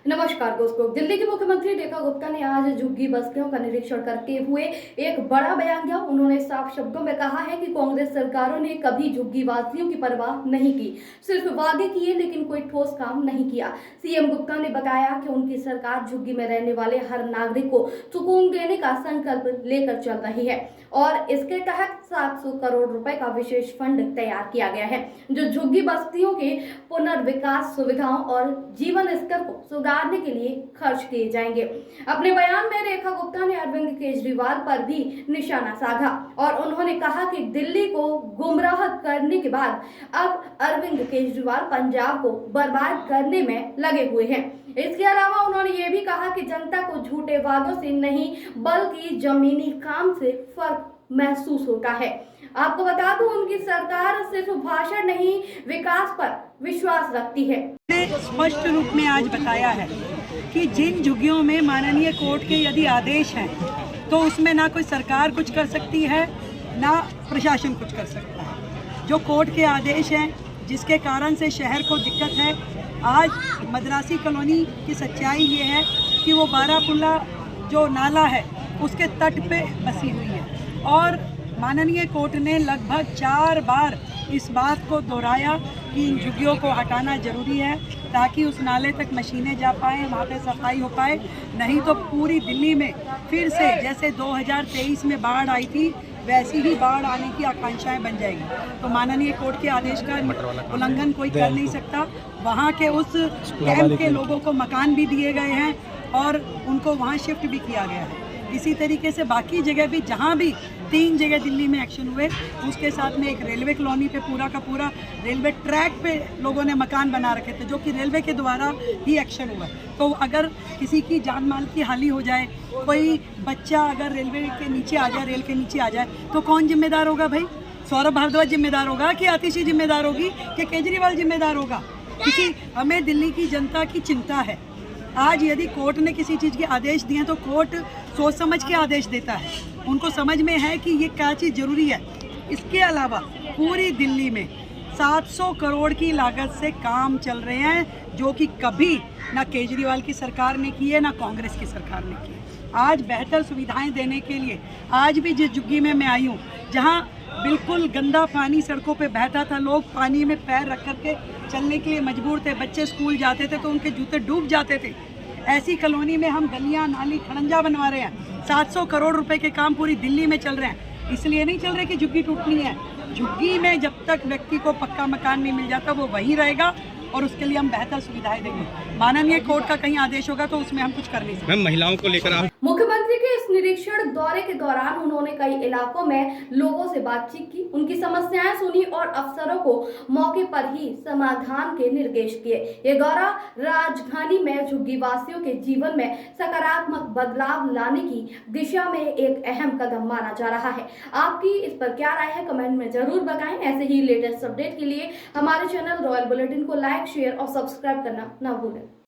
नमस्कार दोस्तों। दिल्ली की मुख्यमंत्री रेखा गुप्ता ने आज झुग्गी बस्तियों का निरीक्षण करते हुए एक बड़ा बयान दिया। उन्होंने साफ शब्दों में कहा है कि कांग्रेस सरकारों ने कभी झुग्गी वासियों की परवाह नहीं की, सिर्फ वादे किए लेकिन कोई ठोस काम नहीं किया। सीएम गुप्ता ने बताया कि उनकी सरकार झुग्गी में रहने वाले हर नागरिक को सुकून देने का संकल्प लेकर चल रही है और इसके तहत 700 करोड़ रुपए का विशेष फंड तैयार किया गया है, जो झुग्गी बस्तियों के पुनर्विकास, सुविधाओं और जीवन स्तर को सुधारने के लिए खर्च किए जाएंगे। अपने बयान में रेखा गुप्ता ने अरविंद केजरीवाल पर भी निशाना साधा और उन्होंने कहा कि दिल्ली को गुमराह करने के बाद अब अरविंद केजरीवाल पंजाब को बर्बाद करने में लगे हुए हैं। इसके अलावा उन्होंने ये भी कहा कि जनता को झूठे वादों से नहीं बल्कि जमीनी काम से फर्क महसूस होता है। आपको बता दूं, उनकी सरकार सिर्फ भाषण नहीं, विकास पर विश्वास रखती है। स्पष्ट रूप में आज बताया है कि जिन झुग्गियों में माननीय कोर्ट के यदि आदेश हैं तो उसमें ना कोई सरकार कुछ कर सकती है, ना प्रशासन कुछ कर सकता है। जो कोर्ट के आदेश हैं जिसके कारण से शहर को दिक्कत है, आज मद्रासी कॉलोनी की सच्चाई ये है कि वो बारापुल्ला जो नाला है उसके तट पे बसी हुई है और माननीय कोर्ट ने लगभग 4 बार इस बात को दोहराया कि इन झुग्गियों को हटाना जरूरी है ताकि उस नाले तक मशीनें जा पाएँ, वहाँ पे सफाई हो पाए। नहीं तो पूरी दिल्ली में फिर से जैसे 2023 में बाढ़ आई थी वैसी ही बाढ़ आने की आकांक्षाएं बन जाएगी। तो माननीय कोर्ट के आदेश का उल्लंघन कोई कर नहीं सकता। वहाँ के उस कैंप के लोगों को मकान भी दिए गए हैं और उनको वहाँ शिफ्ट भी किया गया है। इसी तरीके से बाकी जगह भी, जहाँ भी 3 जगह दिल्ली में एक्शन हुए, उसके साथ में एक रेलवे कॉलोनी पे पूरा का पूरा रेलवे ट्रैक पे लोगों ने मकान बना रखे थे जो कि रेलवे के द्वारा ही एक्शन हुआ। तो अगर किसी की जान माल की हानि हो जाए, कोई बच्चा अगर रेलवे के नीचे आ जाए, रेल के नीचे आ जाए, तो कौन जिम्मेदार होगा भाई? सौरभ भारद्वाज जिम्मेदार होगा कि आतिशी जिम्मेदार होगी कि केजरीवाल जिम्मेदार होगा? हमें दिल्ली की जनता की चिंता है। आज यदि कोर्ट ने किसी चीज़ के आदेश दिए तो कोर्ट सोच समझ के आदेश देता है। उनको समझ में है कि ये क्या चीज़ ज़रूरी है। इसके अलावा पूरी दिल्ली में 700 करोड़ की लागत से काम चल रहे हैं जो कि कभी ना केजरीवाल की सरकार ने किए ना कांग्रेस की सरकार ने किए। आज बेहतर सुविधाएं देने के लिए आज भी जिस झुग्गी में मैं आई हूँ, जहाँ बिल्कुल गंदा पानी सड़कों पे बहता था, लोग पानी में पैर रख कर के चलने के लिए मजबूर थे, बच्चे स्कूल जाते थे तो उनके जूते डूब जाते थे। ऐसी कॉलोनी में हम गलियां, नाली, खड़ंजा बनवा रहे हैं। 700 करोड़ रुपए के काम पूरी दिल्ली में चल रहे हैं। इसलिए नहीं चल रहे कि झुग्गी टूटनी है। झुग्गी में जब तक व्यक्ति को पक्का मकान नहीं मिल जाता वो वहीं रहेगा और उसके लिए हम बेहतर सुविधाएं देंगे। माननीय कोर्ट का कहीं आदेश होगा तो उसमें हम कुछ कर नहीं सकते। मैम, महिलाओं को लेकर मुख्यमंत्री के इस निरीक्षण दौरे के दौरान उन्होंने कई इलाकों में लोगों से बातचीत की, उनकी समस्याएं सुनी और अफसरों को मौके पर ही समाधान के निर्देश दिए। ये दौरा राजधानी में झुग्गी वासियों के जीवन में सकारात्मक बदलाव लाने की दिशा में एक अहम कदम माना जा रहा है। आपकी इस पर क्या राय है, कमेंट में जरूर बताएं। ऐसे ही लेटेस्ट अपडेट के लिए हमारे चैनल रॉयल बुलेटिन को लाइक, शेयर और सब्सक्राइब करना न भूलें।